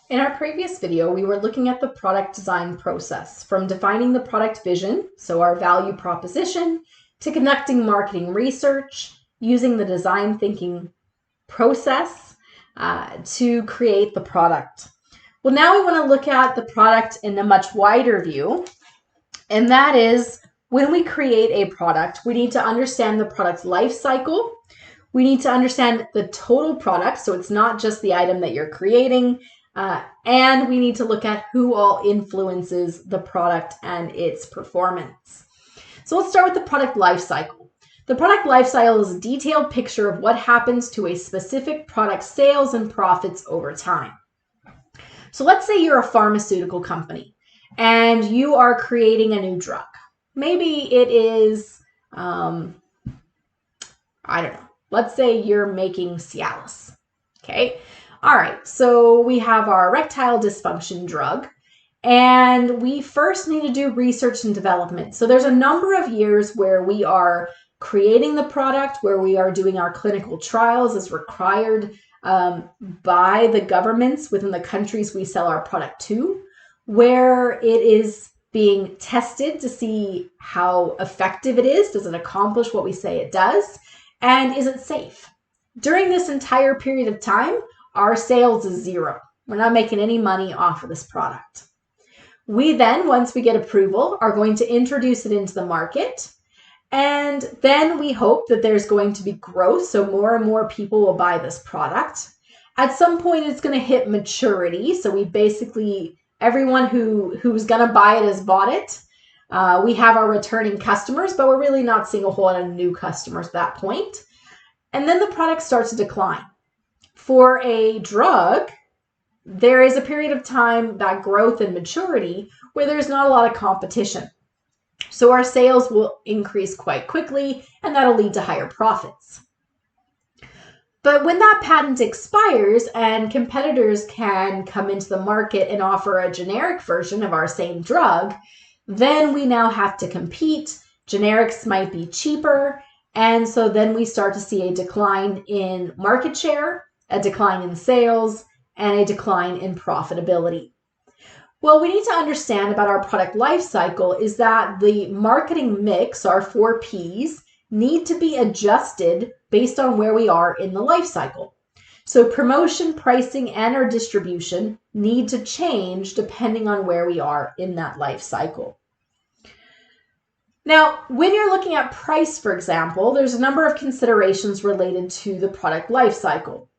In our previous video, we were looking at the product design process, from defining the product vision, so our value proposition, to conducting marketing research, using the design thinking process to create the product. Well, now we want to look at the product in a much wider view, and that is when we create a product, we need to understand the product's life cycle. We need to understand the total product, so it's not just the item that you're creating, and we need to look at who all influences the product and its performance. So let's start with the product life cycle. The product life cycle is a detailed picture of what happens to a specific product's sales and profits over time. So let's say you're a pharmaceutical company and you are creating a new drug. Maybe it is, I don't know, let's say you're making Cialis, okay? All right, so we have our erectile dysfunction drug, and we first need to do research and development. So there's a number of years where we are creating the product, where we are doing our clinical trials as required by the governments within the countries we sell our product to, where it is being tested to see how effective it is. Does it accomplish what we say it does? And is it safe? During this entire period of time, our sales is zero. We're not making any money off of this product. We then, once we get approval, are going to introduce it into the market. And then we hope that there's going to be growth, so more and more people will buy this product. At some point, it's going to hit maturity. So we basically, everyone who's going to buy it has bought it. We have our returning customers, but we're really not seeing a whole lot of new customers at that point. And then the product starts to decline. For a drug, there is a period of time, that growth and maturity, where there's not a lot of competition. So our sales will increase quite quickly, and that'll lead to higher profits. But when that patent expires and competitors can come into the market and offer a generic version of our same drug, then we now have to compete. Generics might be cheaper, and so then we start to see a decline in market share, a decline in sales, and a decline in profitability. Well, we need to understand about our product life cycle is that the marketing mix, our 4 Ps, need to be adjusted based on where we are in the life cycle. So promotion, pricing, and our distribution need to change depending on where we are in that life cycle. Now, when you're looking at price, for example, there's a number of considerations related to the product life cycle.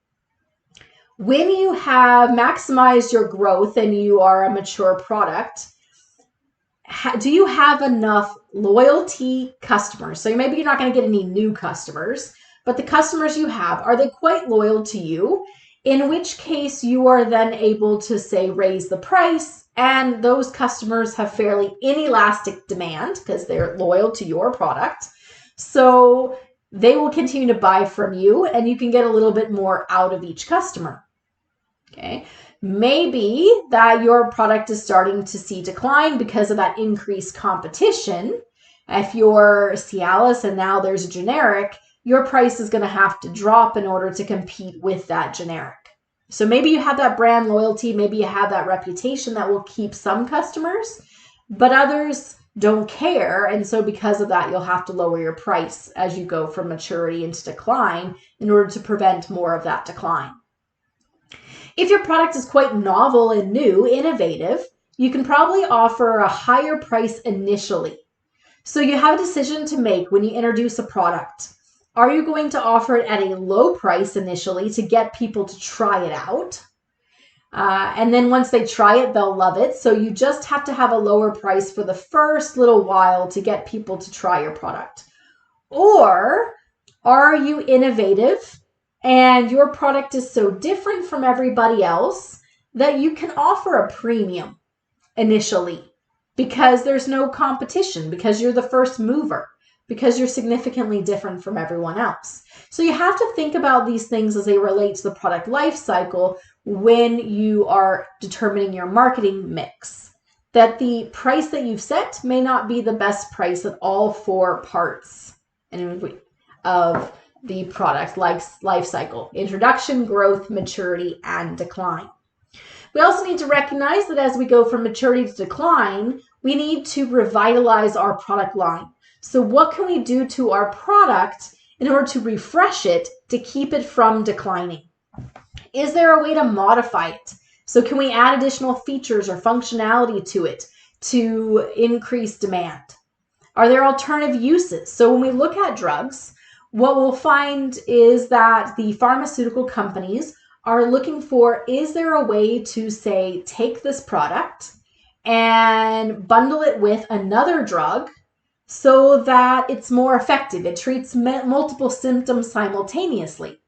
When you have maximized your growth and you are a mature product, do you have enough loyalty customers? So maybe you're not going to get any new customers, but the customers you have, are they quite loyal to you? In which case you are then able to say raise the price, and those customers have fairly inelastic demand because they're loyal to your product. So they will continue to buy from you, and you can get a little bit more out of each customer. Okay, maybe that your product is starting to see decline because of that increased competition. If you're Cialis and now there's a generic, your price is going to have to drop in order to compete with that generic. So maybe you have that brand loyalty, maybe you have that reputation that will keep some customers, but others don't care. And so because of that, you'll have to lower your price as you go from maturity into decline in order to prevent more of that decline. If your product is quite novel and new, innovative, you can probably offer a higher price initially. So you have a decision to make when you introduce a product. Are you going to offer it at a low price initially to get people to try it out? And then once they try it, they'll love it. So you just have to have a lower price for the first little while to get people to try your product. Or are you innovative and your product is so different from everybody else that you can offer a premium initially because there's no competition, because you're the first mover, because you're significantly different from everyone else. So you have to think about these things as they relate to the product life cycle when you are determining your marketing mix. That the price that you've set may not be the best price at all 4 parts of the product life cycle: introduction, growth, maturity, and decline. We also need to recognize that as we go from maturity to decline, we need to revitalize our product line. So what can we do to our product in order to refresh it to keep it from declining? Is there a way to modify it? So can we add additional features or functionality to it to increase demand? Are there alternative uses? So when we look at drugs, what we'll find is that the pharmaceutical companies are looking for, is there a way to, say, take this product and bundle it with another drug so that it's more effective? It treats multiple symptoms simultaneously.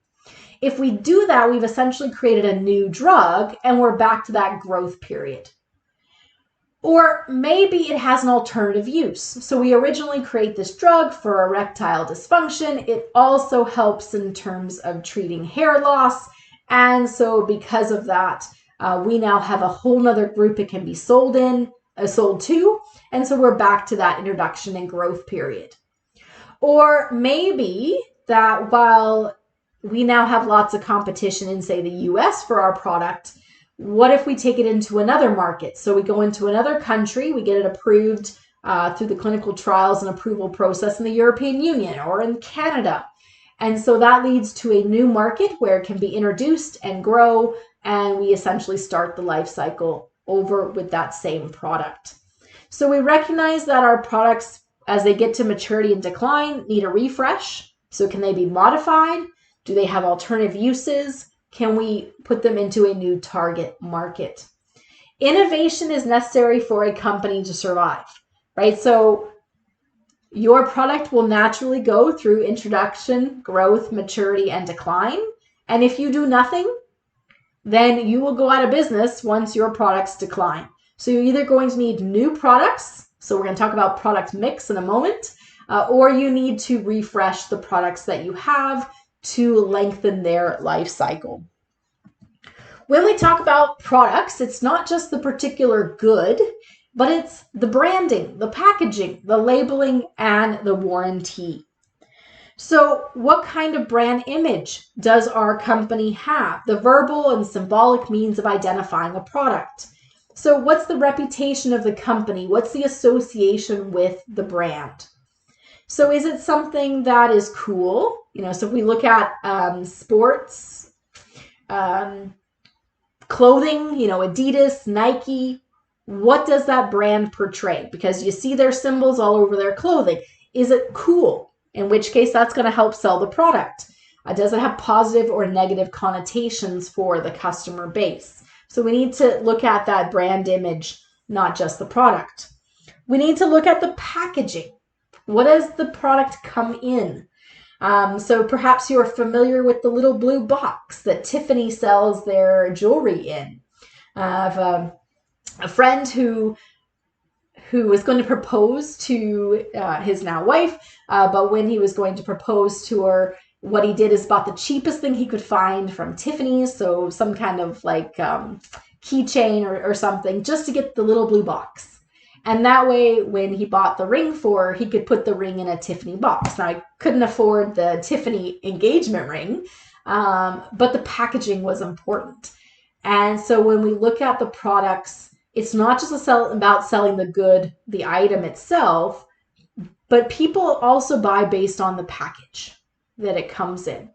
If we do that, we've essentially created a new drug and we're back to that growth period. Or maybe it has an alternative use. So we originally create this drug for erectile dysfunction. It also helps in terms of treating hair loss. And so because of that, we now have a whole nother group it can be sold to. And so we're back to that introduction and growth period. Or maybe that while we now have lots of competition in, say, the US for our product, what if we take it into another market? So we go into another country, we get it approved through the clinical trials and approval process in the European Union or in Canada. And so that leads to a new market where it can be introduced and grow, and we essentially start the life cycle over with that same product. So we recognize that our products, as they get to maturity and decline, need a refresh. So can they be modified? Do they have alternative uses? Can we put them into a new target market? Innovation is necessary for a company to survive, right? So your product will naturally go through introduction, growth, maturity, and decline. And if you do nothing, then you will go out of business once your products decline. So you're either going to need new products, so we're going to talk about product mix in a moment, or you need to refresh the products that you have to lengthen their life cycle. When we talk about products, it's not just the particular good, but it's the branding, the packaging, the labeling, and the warranty. So what kind of brand image does our company have? The verbal and symbolic means of identifying a product. So what's the reputation of the company? What's the association with the brand? So is it something that is cool? So if we look at sports, clothing, Adidas, Nike, what does that brand portray? Because you see their symbols all over their clothing. Is it cool? In which case that's going to help sell the product. Does it have positive or negative connotations for the customer base? So we need to look at that brand image, not just the product. We need to look at the packaging. What does the product come in? So perhaps you're familiar with the little blue box that Tiffany sells their jewelry in. I have a friend who was going to propose to his now wife, but when he was going to propose to her, what he did is bought the cheapest thing he could find from Tiffany's, so some kind of like keychain or something, just to get the little blue box. And that way, when he bought the ring for her, he could put the ring in a Tiffany box. Now, I couldn't afford the Tiffany engagement ring, but the packaging was important. And so when we look at the products, it's not just about selling the good, the item itself, but people also buy based on the package that it comes in.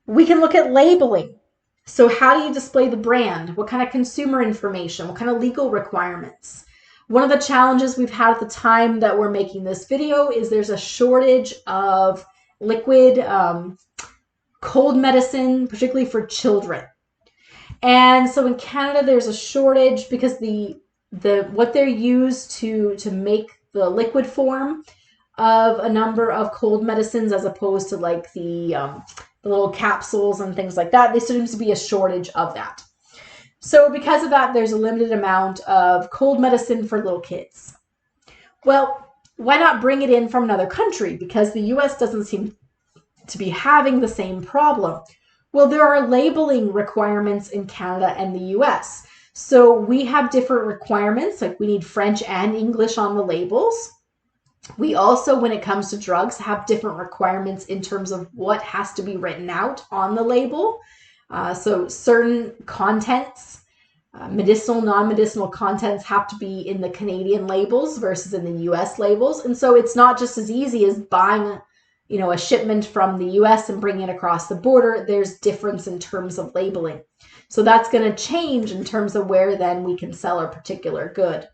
We can look at labeling. So how do you display the brand? What kind of consumer information? What kind of legal requirements? One of the challenges we've had at the time that we're making this video is there's a shortage of liquid cold medicine, particularly for children. And so in Canada, there's a shortage because what they're used to make the liquid form of a number of cold medicines, as opposed to like the little capsules and things like that, there seems to be a shortage of that. So because of that, there's a limited amount of cold medicine for little kids. Well, why not bring it in from another country? Because the US doesn't seem to be having the same problem. Well, there are labeling requirements in Canada and the US. So we have different requirements, like we need French and English on the labels. We also, when it comes to drugs, have different requirements in terms of what has to be written out on the label. So certain contents Medicinal, non-medicinal contents have to be in the Canadian labels versus in the US labels. And so it's not just as easy as buying, a shipment from the US and bringing it across the border. There's difference in terms of labeling. So that's going to change in terms of where then we can sell a particular good.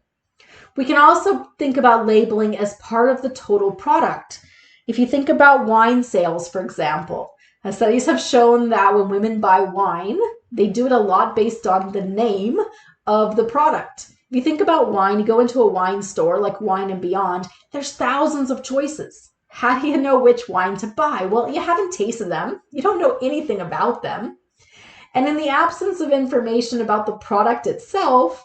We can also think about labeling as part of the total product. If you think about wine sales, for example, studies have shown that when women buy wine, they do it a lot based on the name of the product. If you think about wine, you go into a wine store like Wine and Beyond, there's thousands of choices. How do you know which wine to buy? Well, you haven't tasted them. You don't know anything about them. And in the absence of information about the product itself,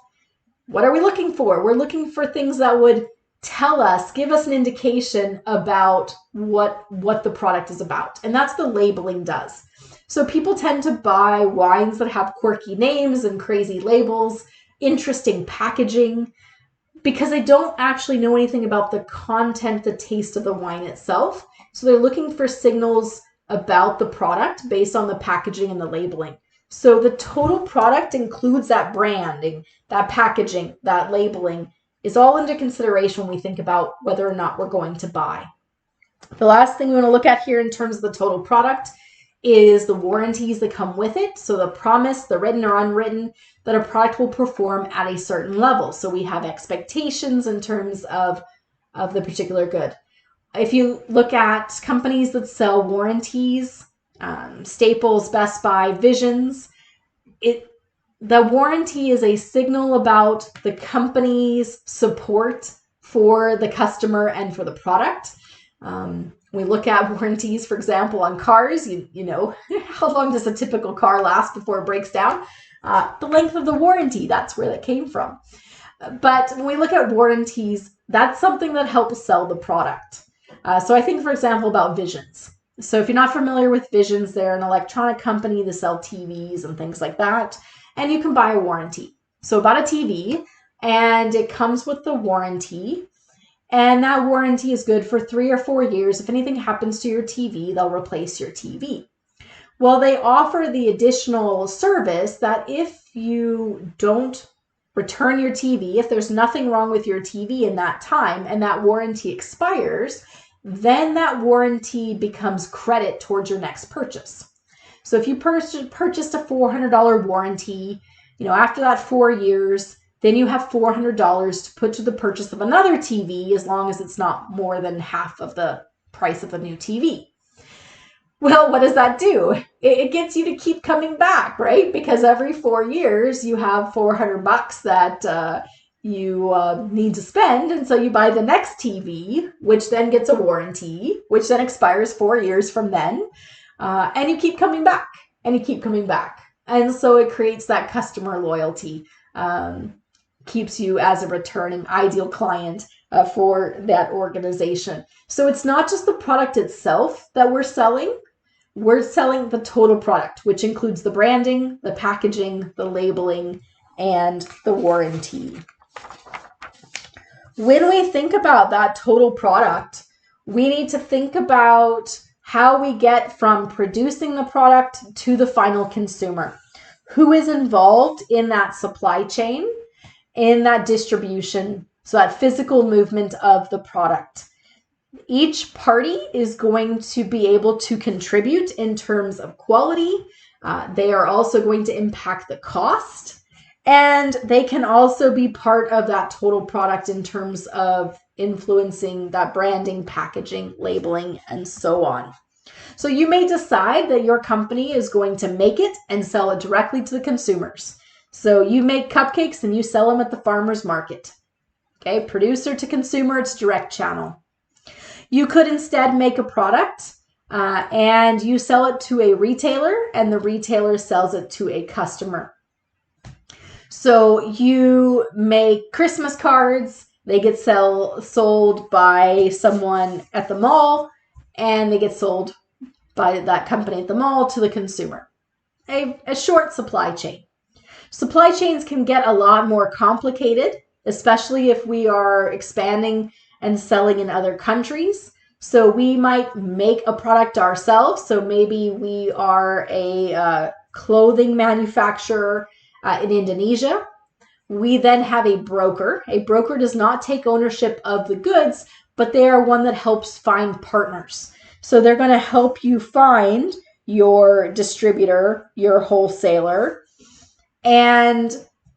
what are we looking for? We're looking for things that would tell us, give us an indication about what the product is about. And that's the labeling does. So people tend to buy wines that have quirky names and crazy labels, interesting packaging, because they don't actually know anything about the content, the taste of the wine itself. So they're looking for signals about the product based on the packaging and the labeling. So the total product includes that branding, that packaging, that labeling is all under consideration when we think about whether or not we're going to buy. The last thing we want to look at here in terms of the total product is the warranties that come with it. So the promise, the written or unwritten, that a product will perform at a certain level. So we have expectations in terms of the particular good. If you look at companies that sell warranties, Staples, Best Buy, Visions, the warranty is a signal about the company's support for the customer and for the product. We look at warranties, for example, on cars. You know, how long does a typical car last before it breaks down? The length of the warranty, that's where that came from. But when we look at warranties, that's something that helps sell the product. So I think, for example, about Visions. So if you're not familiar with Visions, they're an electronic company that sell TVs and things like that. And you can buy a warranty. So about a TV, and it comes with the warranty. And that warranty is good for 3 or 4 years. If anything happens to your TV, they'll replace your TV. Well, they offer the additional service that if you don't return your TV, if there's nothing wrong with your TV in that time and that warranty expires, then that warranty becomes credit towards your next purchase. So if you purchased a $400 warranty, after that 4 years, then you have $400 to put to the purchase of another TV, as long as it's not more than half of the price of a new TV. Well, what does that do? It gets you to keep coming back, right? Because every 4 years you have $400 that you need to spend. And so you buy the next TV, which then gets a warranty, which then expires 4 years from then. And you keep coming back and you keep coming back. And so it creates that customer loyalty, keeps you as a returning ideal client for that organization. So it's not just the product itself that we're selling. We're selling the total product, which includes the branding, the packaging, the labeling, and the warranty. When we think about that total product, we need to think about how we get from producing the product to the final consumer. Who is involved in that supply chain, in that distribution, so that physical movement of the product. Each party is going to be able to contribute in terms of quality. They are also going to impact the cost, and they can also be part of that total product in terms of influencing that branding, packaging, labeling, and so on. So you may decide that your company is going to make it and sell it directly to the consumers. So you make cupcakes and you sell them at the farmer's market. Okay, producer to consumer, it's direct channel. You could instead make a product and you sell it to a retailer, and the retailer sells it to a customer. So you make Christmas cards, they get sold by someone at the mall, and they get sold by that company at the mall to the consumer. A short supply chain. Supply chains can get a lot more complicated, especially if we are expanding and selling in other countries. So we might make a product ourselves. So maybe we are a clothing manufacturer in Indonesia. We then have a broker. A broker does not take ownership of the goods, but they are one that helps find partners. So they're going to help you find your distributor, your wholesaler, and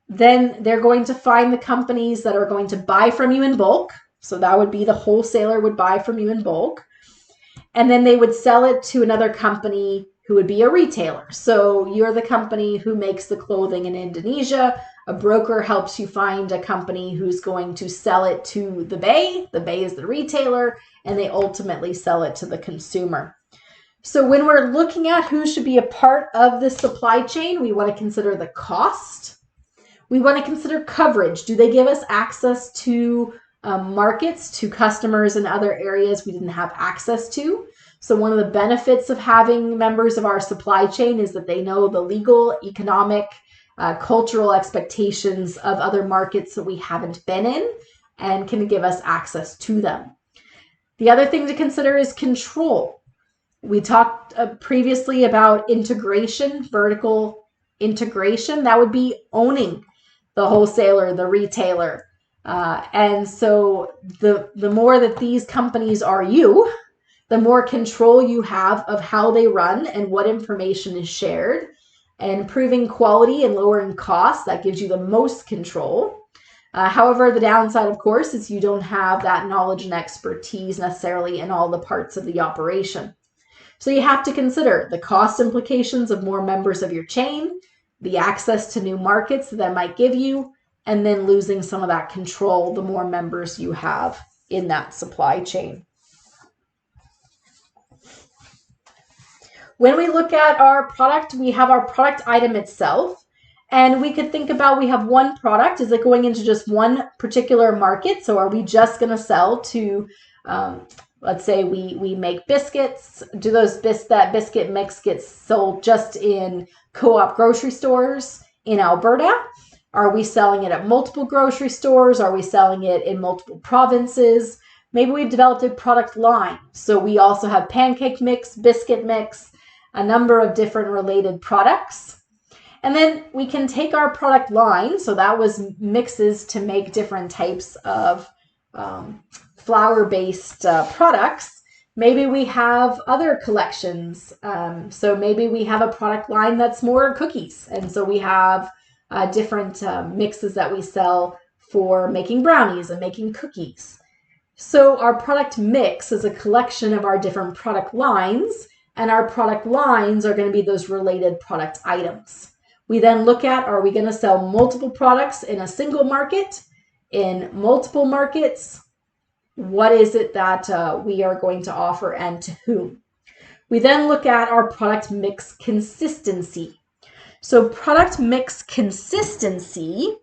then they're going to find the companies that are going to buy from you in bulk. So that would be the wholesaler would buy from you in bulk. And then they would sell it to another company who would be a retailer. So you're the company who makes the clothing in Indonesia. A broker helps you find a company who's going to sell it to the Bay. The Bay is the retailer, and they ultimately sell it to the consumer. So when we're looking at who should be a part of this supply chain, we want to consider the cost. We want to consider coverage. Do they give us access to markets, to customers in other areas we didn't have access to? So one of the benefits of having members of our supply chain is that they know the legal, economic, cultural expectations of other markets that we haven't been in and can give us access to them. The other thing to consider is control. We talked previously about integration, vertical integration. That would be owning the wholesaler, the retailer. And so the more that these companies are you, the more control you have of how they run and what information is shared. And improving quality and lowering costs, that gives you the most control. However, the downside, of course, is you don't have that knowledge and expertise necessarily in all the parts of the operation. So you have to consider the cost implications of more members of your chain, the access to new markets that might give you, and then losing some of that control the more members you have in that supply chain. When we look at our product, we have our product item itself, and we could think about we have one product. Is it going into just one particular market? So are we just going to sell to, let's say we make biscuits. Do that biscuit mix get sold just in co-op grocery stores in Alberta? Are we selling it at multiple grocery stores? Are we selling it in multiple provinces? Maybe we've developed a product line. So we also have pancake mix, biscuit mix, a number of different related products. And then we can take our product line, so that was mixes to make different types of flour-based products. Maybe we have other collections. So maybe we have a product line that's more cookies. And so we have different mixes that we sell for making brownies and making cookies. So our product mix is a collection of our different product lines, and our product lines are going to be those related product items. We then look at, are we going to sell multiple products in a single market, in multiple markets? What is it that we are going to offer and to whom? We then look at our product mix consistency. So product mix consistency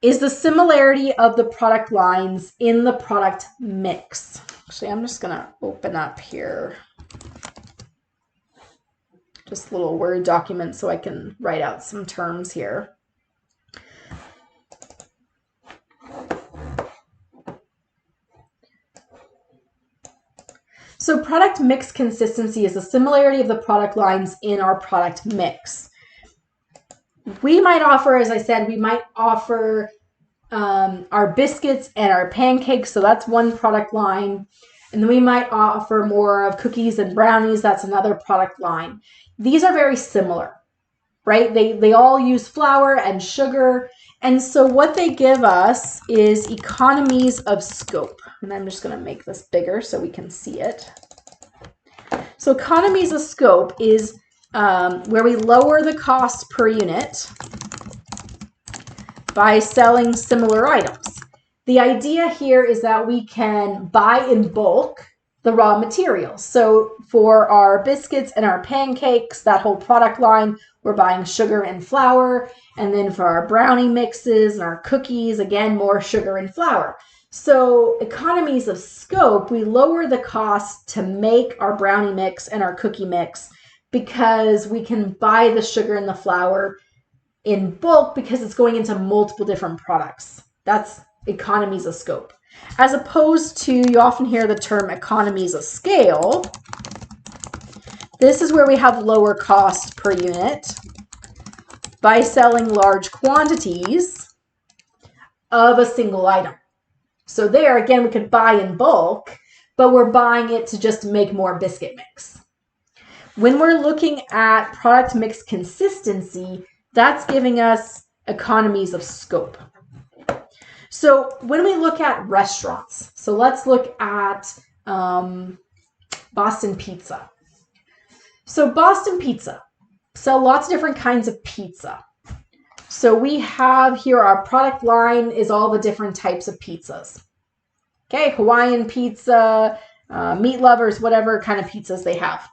is the similarity of the product lines in the product mix. Actually, I'm just going to open up here just a little Word document so I can write out some terms here. So product mix consistency is the similarity of the product lines in our product mix. We might offer, as I said, we might offer our biscuits and our pancakes. So that's one product line. And then we might offer more of cookies and brownies. That's another product line. These are very similar, right? They all use flour and sugar. And so what they give us is economies of scope. And I'm just going to make this bigger so we can see it. So economies of scope is where we lower the cost per unit by selling similar items. The idea here is that we can buy in bulk the raw materials. So for our biscuits and our pancakes, that whole product line, we're buying sugar and flour. And then for our brownie mixes and our cookies, again, more sugar and flour. So economies of scope, we lower the cost to make our brownie mix and our cookie mix because we can buy the sugar and the flour in bulk because it's going into multiple different products. That's economies of scope. As opposed to, you often hear the term economies of scale. This is where we have lower cost per unit by selling large quantities of a single item. So there, again, we could buy in bulk, but we're buying it to just make more biscuit mix. When we're looking at product mix consistency, that's giving us economies of scope. So when we look at restaurants, so let's look at Boston Pizza. So Boston Pizza sell lots of different kinds of pizza. So we have here our product line is all the different types of pizzas. Okay, Hawaiian pizza, meat lovers, whatever kind of pizzas they have.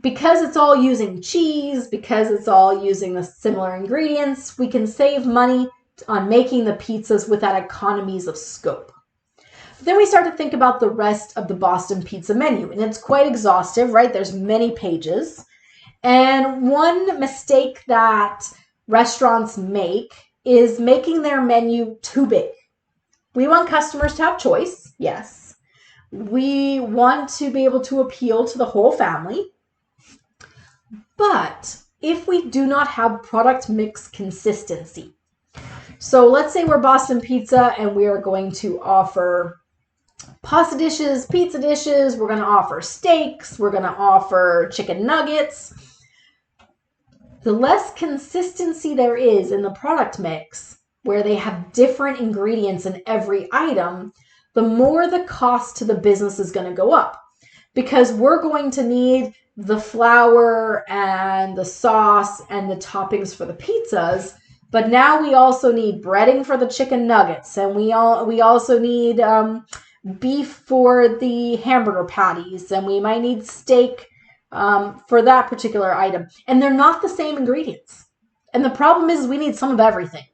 Because it's all using cheese, because it's all using the similar ingredients, we can save money on making the pizzas without economies of scope. Then we start to think about the rest of the Boston Pizza menu, and it's quite exhaustive, right? There's many pages. And one mistake that restaurants make is making their menu too big. We want customers to have choice, yes. We want to be able to appeal to the whole family. But if we do not have product mix consistency, so let's say we're Boston Pizza and we are going to offer pasta dishes, pizza dishes, we're going to offer steaks, we're going to offer chicken nuggets. The less consistency there is in the product mix, where they have different ingredients in every item, the more the cost to the business is going to go up. Because we're going to need the flour and the sauce and the toppings for the pizzas, but now we also need breading for the chicken nuggets, and we also need beef for the hamburger patties, and we might need steak for that particular item. And they're not the same ingredients. And the problem is we need some of everything.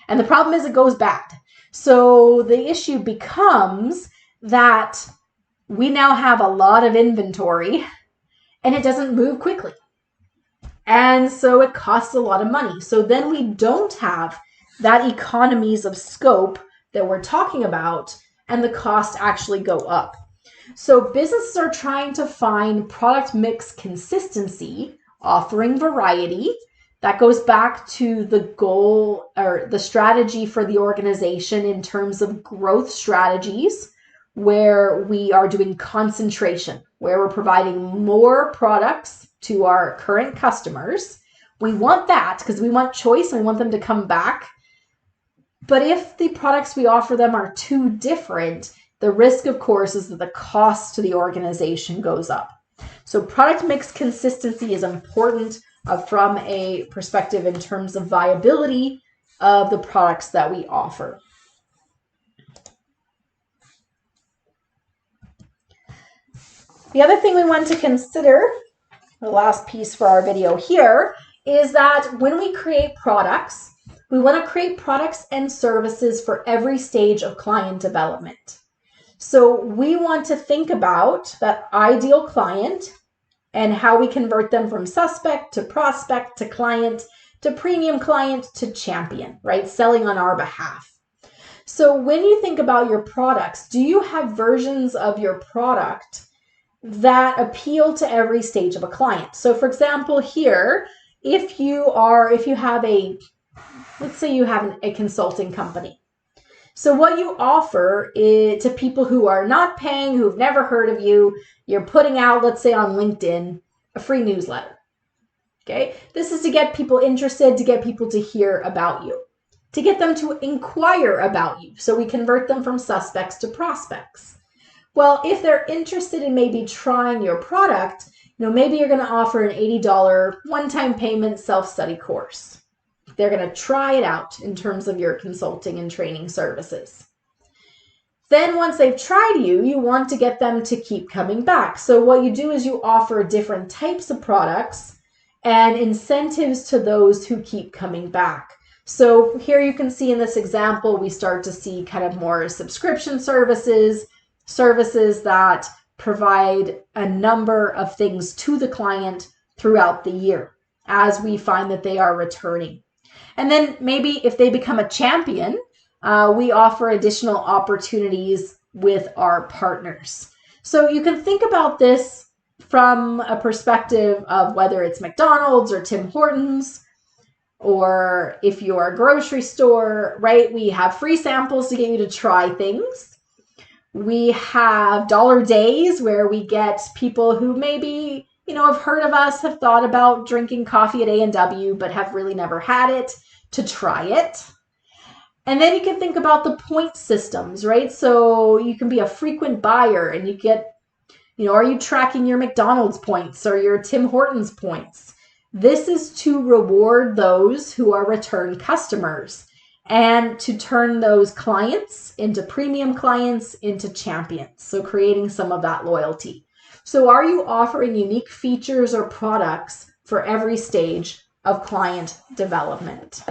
And the problem is it goes bad. So the issue becomes that we now have a lot of inventory and it doesn't move quickly. And so it costs a lot of money. So then we don't have that economies of scope that we're talking about, and the costs actually go up. So businesses are trying to find product mix consistency, offering variety. That goes back to the goal or the strategy for the organization in terms of growth strategies, where we are doing concentration, where we're providing more products to our current customers. We want that because we want choice and we want them to come back. But if the products we offer them are too different, the risk, of course, is that the cost to the organization goes up. So product mix consistency is important from a perspective in terms of viability of the products that we offer. The other thing we want to consider, the last piece for our video here, is that when we create products, we want to create products and services for every stage of client development. So we want to think about that ideal client and how we convert them from suspect to prospect to client to premium client to champion, right? Selling on our behalf. So when you think about your products, do you have versions of your product that appeal to every stage of a client? So for example, here, let's say you have a consulting company. So what you offer is to people who are not paying, who've never heard of you, you're putting out, let's say on LinkedIn, a free newsletter. Okay, this is to get people interested, to get people to hear about you, to get them to inquire about you. So we convert them from suspects to prospects. Well, if they're interested in maybe trying your product, maybe you're going to offer an $80 one-time payment self-study course. They're going to try it out in terms of your consulting and training services. Then once they've tried you want to get them to keep coming back. So what you do is you offer different types of products and incentives to those who keep coming back. So here you can see in this example, we start to see kind of more subscription services that provide a number of things to the client throughout the year as we find that they are returning. And then maybe if they become a champion, we offer additional opportunities with our partners. So you can think about this from a perspective of whether it's McDonald's or Tim Hortons, or if you're a grocery store, right? We have free samples to get you to try things. We have dollar days where we get people who maybe, have heard of us, have thought about drinking coffee at A&W, but have really never had it, to try it. And then you can think about the point systems, right? So you can be a frequent buyer and you get, are you tracking your McDonald's points or your Tim Hortons points? This is to reward those who are return customers and to turn those clients into premium clients, into champions. So creating some of that loyalty. So are you offering unique features or products for every stage of client development?